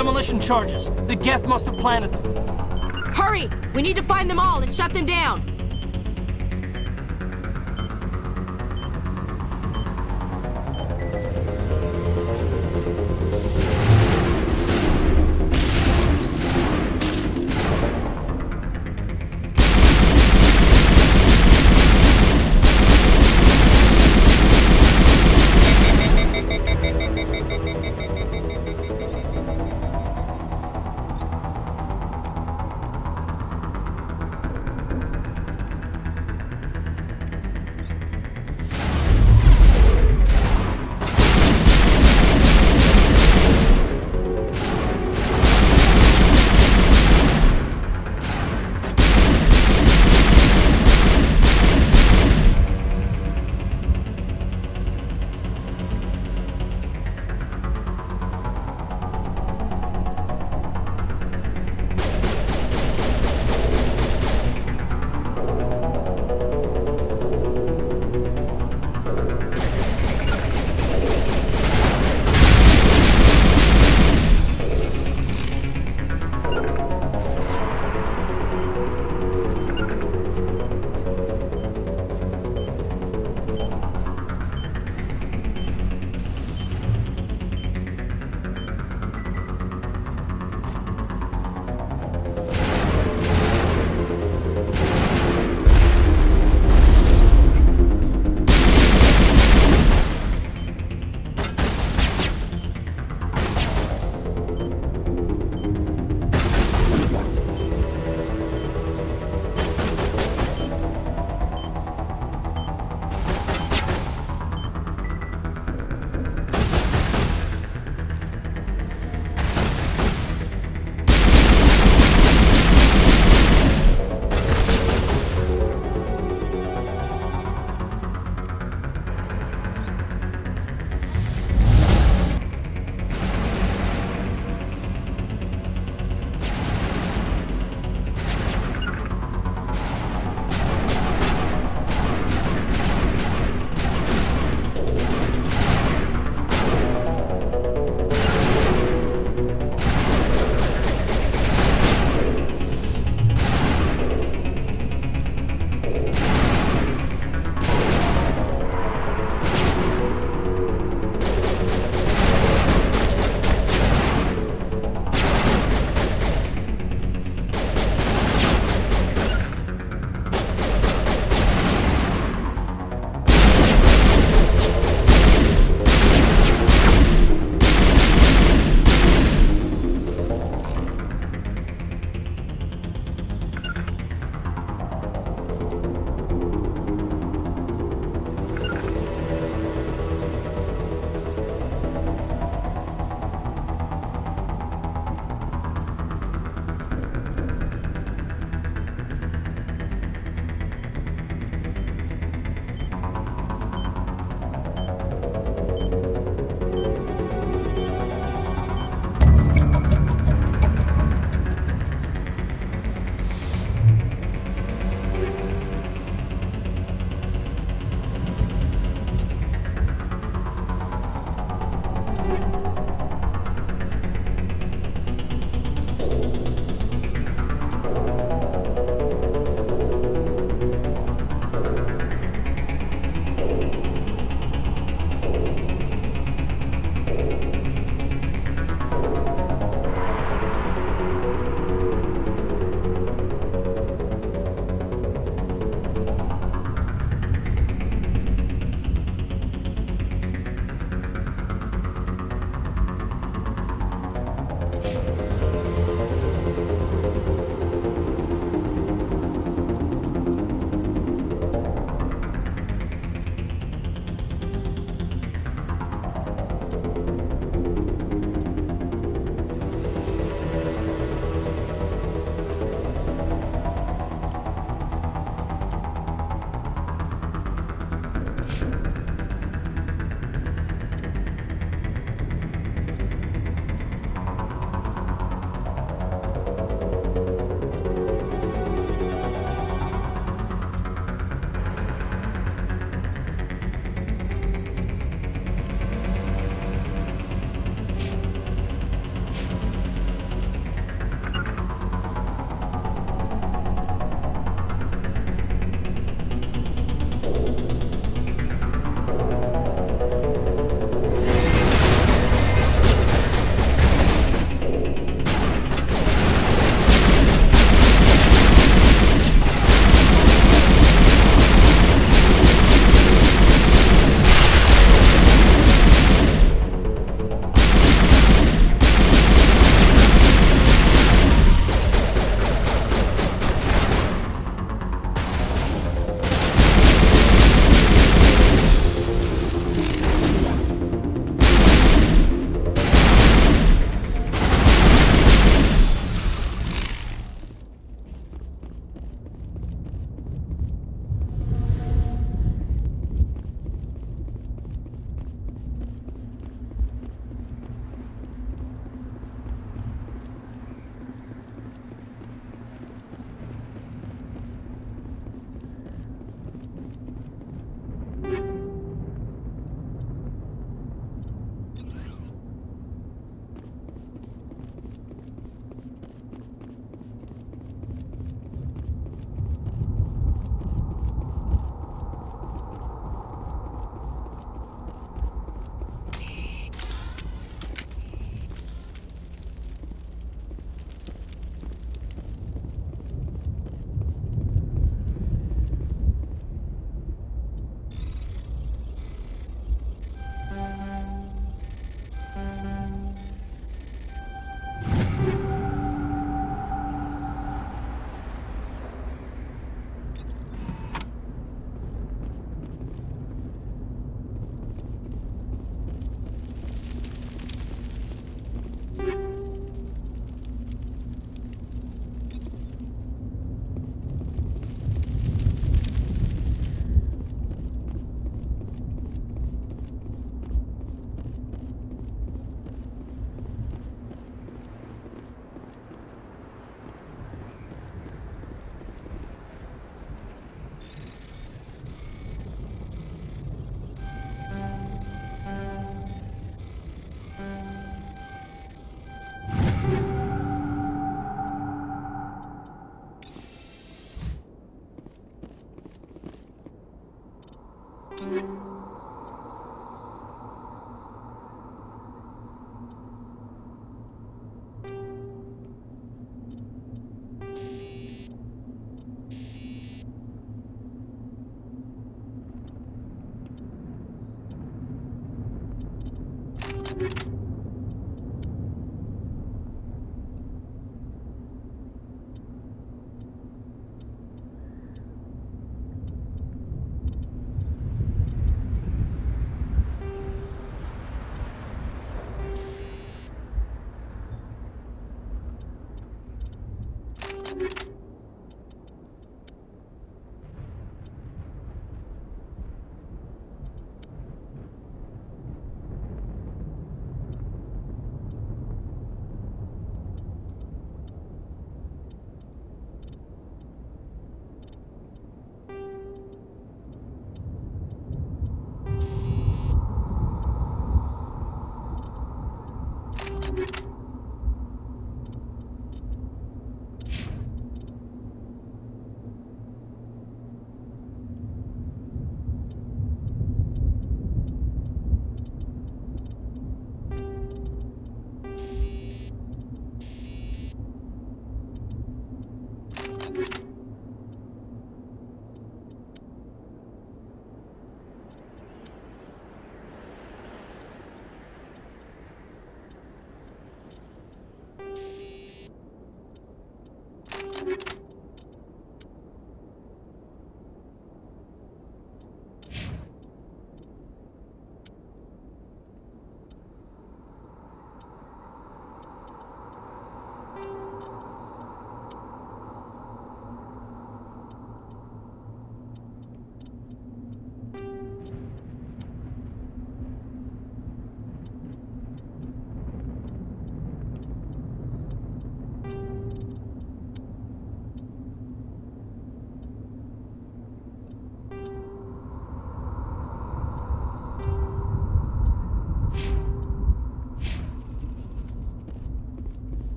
Demolition charges. The Geth must have planted them. Hurry! We need to find them all and shut them down!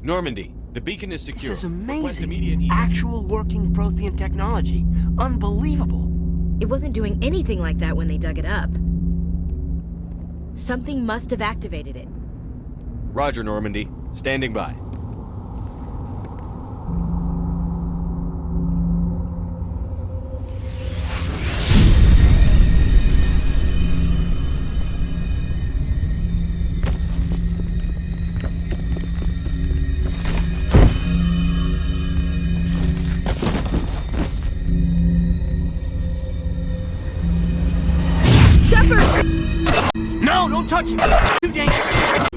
Normandy, the beacon is secure. This is Request amazing. immediate Actual working Prothean technology. Unbelievable. It wasn't doing anything like that when they dug it up. Something must have activated it. Roger, Normandy. Standing by. No, don't touch it. Too dangerous.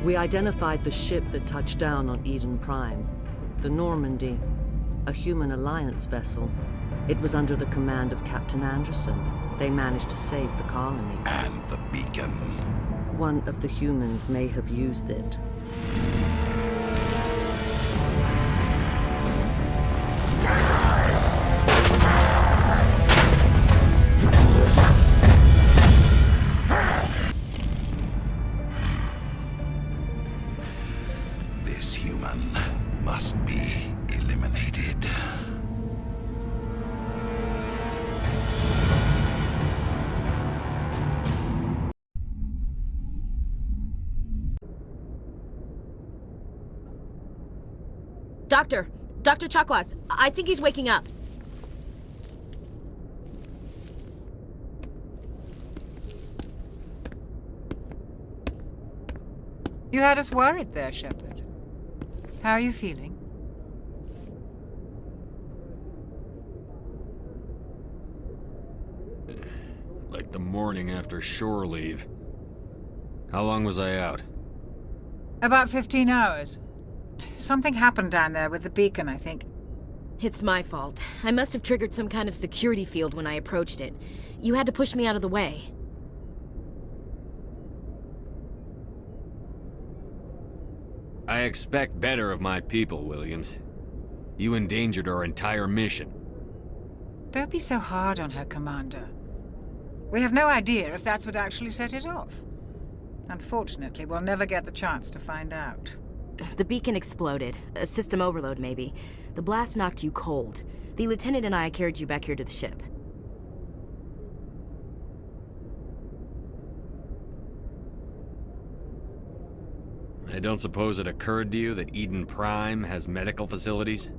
We identified the ship that touched down on Eden Prime, the Normandy, a human alliance vessel. It was under the command of Captain Anderson. They managed to save the colony. And the beacon. One of the humans may have used it. This human must be eliminated. Dr. Chakwas, I think he's waking up. You had us worried there, Shepard. How are you feeling? The morning after shore leave. How long was I out? About 15 hours. Something happened down there with the beacon, I think. It's my fault. I must have triggered some kind of security field when I approached it. You had to push me out of the way. I expect better of my people, Williams. You endangered our entire mission. Don't be so hard on her, Commander. We have no idea if that's what actually set it off. Unfortunately, we'll never get the chance to find out. The beacon exploded. A system overload, maybe. The blast knocked you cold. The lieutenant and I carried you back here to the ship. I don't suppose it occurred to you that Eden Prime has medical facilities?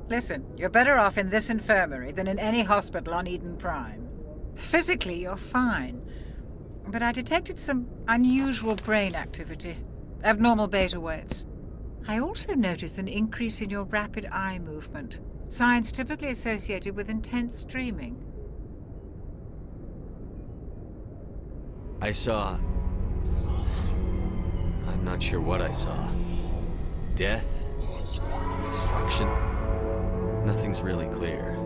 Listen, you're better off in this infirmary than in any hospital on Eden Prime. Physically, you're fine. But I detected some unusual brain activity. Abnormal beta waves. I also noticed an increase in your rapid eye movement. Signs typically associated with intense dreaming. I saw... I'm not sure what I saw. Death? Destruction? Nothing's really clear.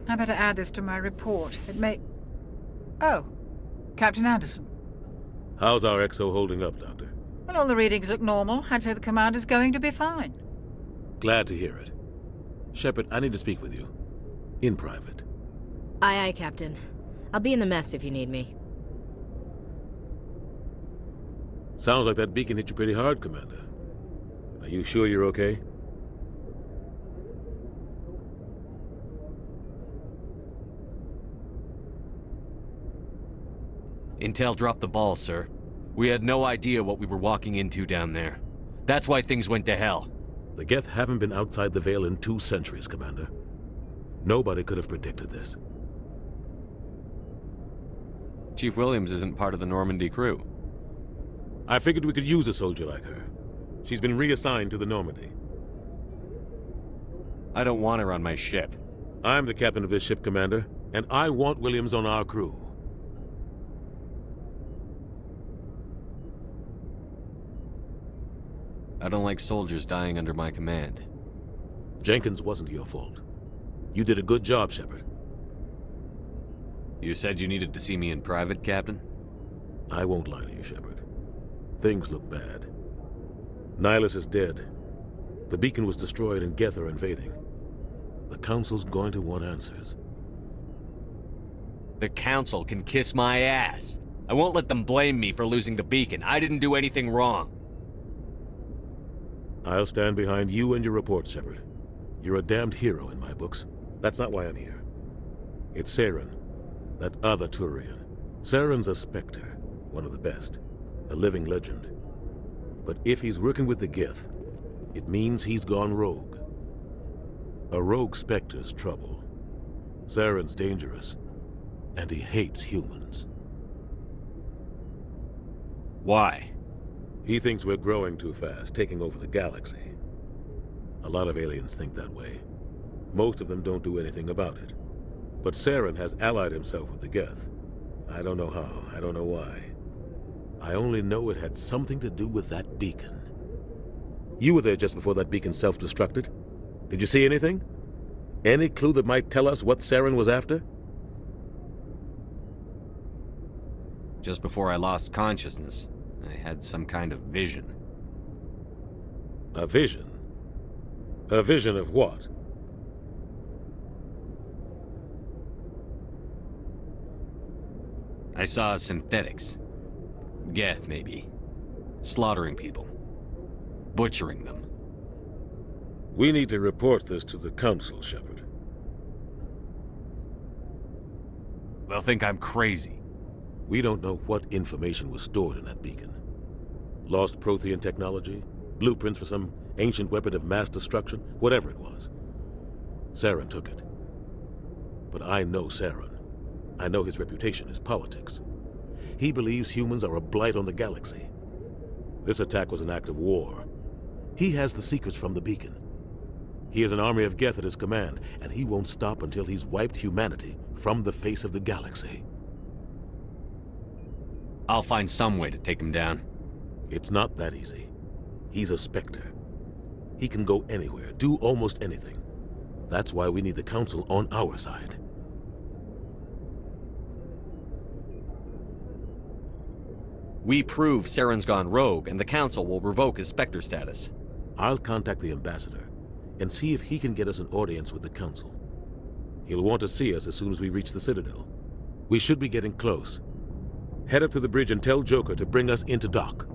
I better add this to my report. It may... Oh, Captain Anderson. How's our XO holding up, Doctor? Well, all the readings look normal. I'd say the commander's going to be fine. Glad to hear it. Shepard, I need to speak with you. In private. Aye, aye, Captain. I'll be in the mess if you need me. Sounds like that beacon hit you pretty hard, Commander. Are you sure you're okay? Intel dropped the ball, sir. We had no idea what we were walking into down there. That's why things went to hell. The Geth haven't been outside the Veil in 2 centuries, Commander. Nobody could have predicted this. Chief Williams isn't part of the Normandy crew. I figured we could use a soldier like her. She's been reassigned to the Normandy. I don't want her on my ship. I'm the captain of this ship, Commander, and I want Williams on our crew. I don't like soldiers dying under my command. Jenkins wasn't your fault. You did a good job, Shepard. You said you needed to see me in private, Captain? I won't lie to you, Shepard. Things look bad. Nihilus is dead. The beacon was destroyed and Geth are invading. The Council's going to want answers. The Council can kiss my ass. I won't let them blame me for losing the beacon. I didn't do anything wrong. I'll stand behind you and your report, Shepard. You're a damned hero in my books. That's not why I'm here. It's Saren, that other Turian. Saren's a Spectre, one of the best. A living legend. But if he's working with the Geth, it means he's gone rogue. A rogue Spectre's trouble. Saren's dangerous, and he hates humans. Why? He thinks we're growing too fast, taking over the galaxy. A lot of aliens think that way. Most of them don't do anything about it. But Saren has allied himself with the Geth. I don't know how, I don't know why. I only know it had something to do with that beacon. You were there just before that beacon self-destructed. Did you see anything? Any clue that might tell us what Saren was after? Just before I lost consciousness, I had some kind of vision. A vision? A vision of what? I saw synthetics. Geth, maybe. Slaughtering people. Butchering them. We need to report this to the Council, Shepard. They'll think I'm crazy. We don't know what information was stored in that beacon. Lost Prothean technology? Blueprints for some ancient weapon of mass destruction? Whatever it was. Saren took it. But I know Saren. I know his reputation is politics. He believes humans are a blight on the galaxy. This attack was an act of war. He has the secrets from the beacon. He has an army of Geth at his command, and he won't stop until he's wiped humanity from the face of the galaxy. I'll find some way to take him down. It's not that easy. He's a Spectre. He can go anywhere, do almost anything. That's why we need the Council on our side. We prove Saren's gone rogue, and the Council will revoke his Spectre status. I'll contact the Ambassador and see if he can get us an audience with the Council. He'll want to see us as soon as we reach the Citadel. We should be getting close. Head up to the bridge and tell Joker to bring us into dock.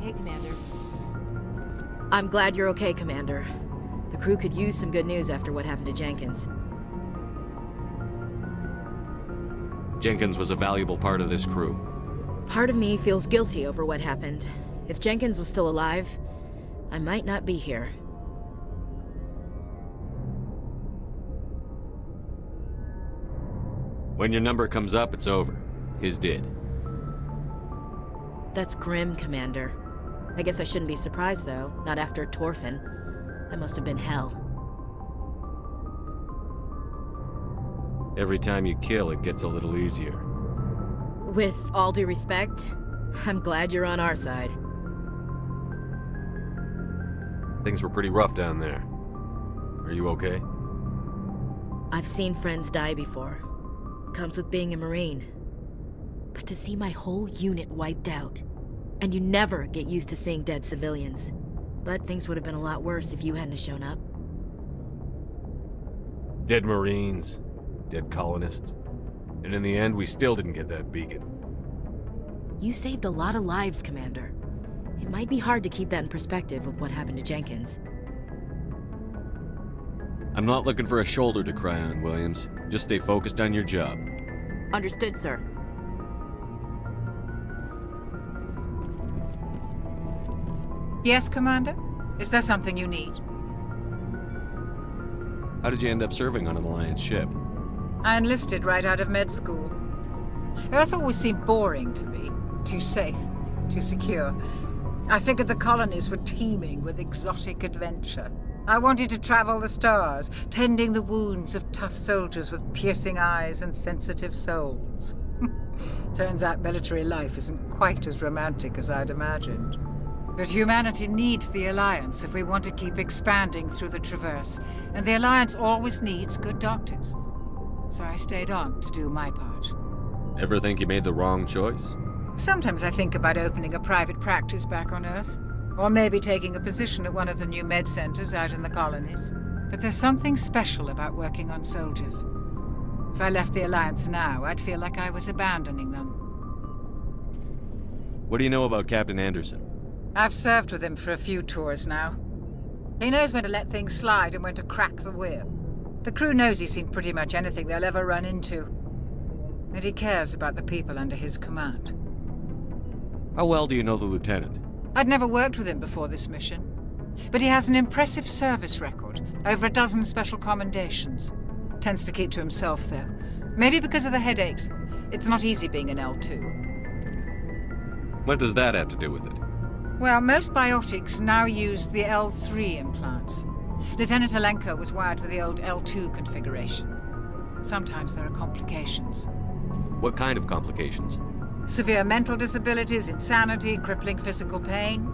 Hey, Commander. I'm glad you're okay, Commander. The crew could use some good news after what happened to Jenkins. Jenkins was a valuable part of this crew. Part of me feels guilty over what happened. If Jenkins was still alive, I might not be here. When your number comes up, it's over. His did. That's grim, Commander. I guess I shouldn't be surprised, though. Not after Torfin. That must have been hell. Every time you kill, it gets a little easier. With all due respect, I'm glad you're on our side. Things were pretty rough down there. Are you okay? I've seen friends die before. Comes with being a Marine. But to see my whole unit wiped out, and you never get used to seeing dead civilians. But things would have been a lot worse if you hadn't shown up. Dead Marines, dead colonists. And in the end, we still didn't get that beacon. You saved a lot of lives, Commander. It might be hard to keep that in perspective with what happened to Jenkins. I'm not looking for a shoulder to cry on, Williams. Just stay focused on your job. Understood, sir. Yes, Commander? Is there something you need? How did you end up serving on an Alliance ship? I enlisted right out of med school. Earth always seemed boring to me. Too safe, too secure. I figured the colonies were teeming with exotic adventure. I wanted to travel the stars, tending the wounds of tough soldiers with piercing eyes and sensitive souls. Turns out military life isn't quite as romantic as I'd imagined. But humanity needs the Alliance if we want to keep expanding through the Traverse, and the Alliance always needs good doctors. So I stayed on to do my part. Ever think you made the wrong choice? Sometimes I think about opening a private practice back on Earth, or maybe taking a position at one of the new med centers out in the colonies. But there's something special about working on soldiers. If I left the Alliance now, I'd feel like I was abandoning them. What do you know about Captain Anderson? I've served with him for a few tours now. He knows when to let things slide and when to crack the whip. The crew knows he's seen pretty much anything they'll ever run into. And he cares about the people under his command. How well do you know the lieutenant? I'd never worked with him before this mission. But he has an impressive service record, over a dozen special commendations. Tends to keep to himself, though. Maybe because of the headaches. It's not easy being an L2. What does that have to do with it? Well, most biotics now use the L3 implants. Lieutenant Alenko was wired with the old L2 configuration. Sometimes there are complications. What kind of complications? Severe mental disabilities, insanity, crippling physical pain.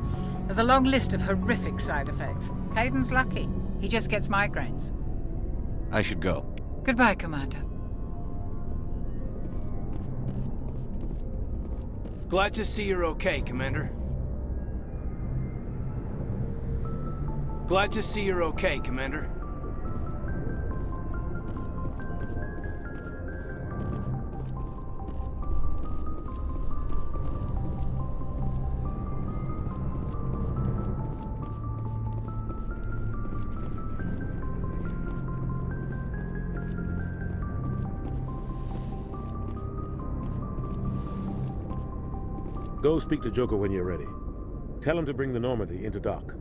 There's a long list of horrific side effects. Caden's lucky. He just gets migraines. I should go. Goodbye, Commander. Glad to see you're okay, Commander. Glad to see you're okay, Commander. Go speak to Joker when you're ready. Tell him to bring the Normandy into dock.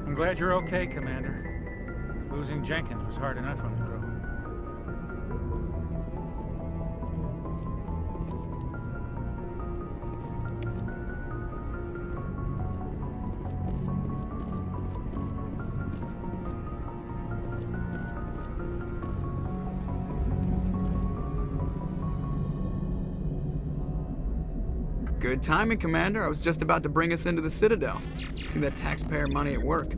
I'm glad you're okay, Commander. Losing Jenkins was hard enough on the crew. Good timing, Commander. I was just about to bring us into the Citadel. See that taxpayer money at work.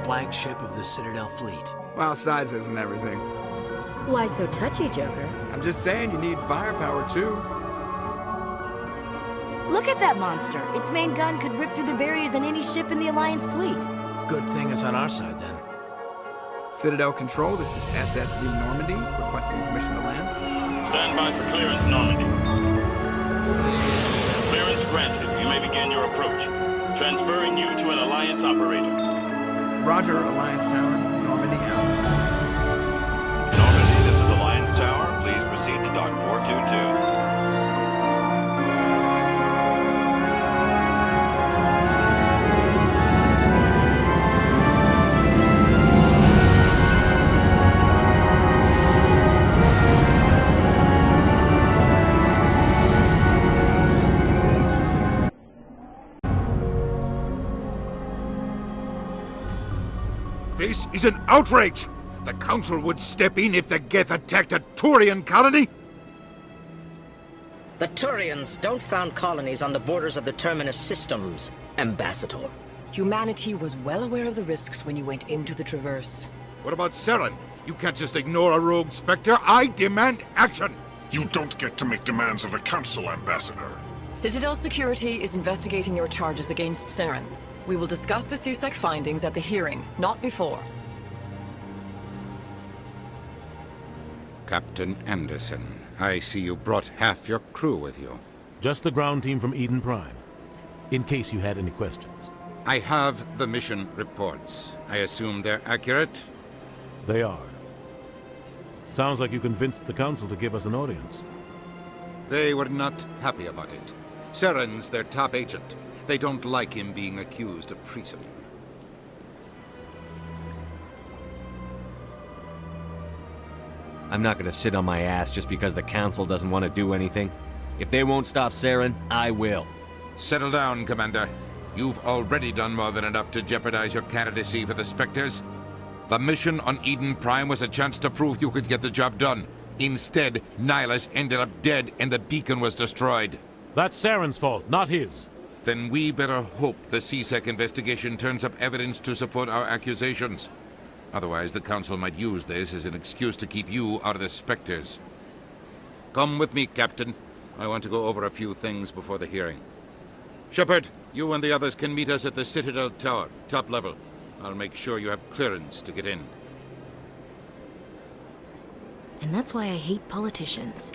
Flagship of the Citadel fleet. Well, size isn't everything. Why so touchy, Joker? I'm just saying you need firepower, too. Look at that monster. Its main gun could rip through the barriers in any ship in the Alliance fleet. Good thing it's on our side, then. Citadel Control, this is SSV Normandy, requesting permission to land. Stand by for clearance, Normandy. Clearance granted. You may begin your approach. Transferring you to an Alliance operator. Roger, Alliance Tower. Normandy out. Normandy, this is Alliance Tower. Please proceed to Dock 422. This is an outrage! The Council would step in if the Geth attacked a Turian colony? The Turians don't found colonies on the borders of the Terminus systems, Ambassador. Humanity was well aware of the risks when you went into the Traverse. What about Saren? You can't just ignore a rogue Spectre. I demand action! You don't get to make demands of the Council, Ambassador. Citadel Security is investigating your charges against Saren. We will discuss the CSEC findings at the hearing, not before. Captain Anderson, I see you brought half your crew with you. Just the ground team from Eden Prime, in case you had any questions. I have the mission reports. I assume they're accurate? They are. Sounds like you convinced the Council to give us an audience. They were not happy about it. Saren's their top agent. They don't like him being accused of treason. I'm not gonna sit on my ass just because the Council doesn't want to do anything. If they won't stop Saren, I will. Settle down, Commander. You've already done more than enough to jeopardize your candidacy for the Spectres. The mission on Eden Prime was a chance to prove you could get the job done. Instead, Nihilus ended up dead and the beacon was destroyed. That's Saren's fault, not his. Then we better hope the CSEC investigation turns up evidence to support our accusations. Otherwise, the Council might use this as an excuse to keep you out of the Spectres. Come with me, Captain. I want to go over a few things before the hearing. Shepard, you and the others can meet us at the Citadel Tower, top level. I'll make sure you have clearance to get in. And that's why I hate politicians.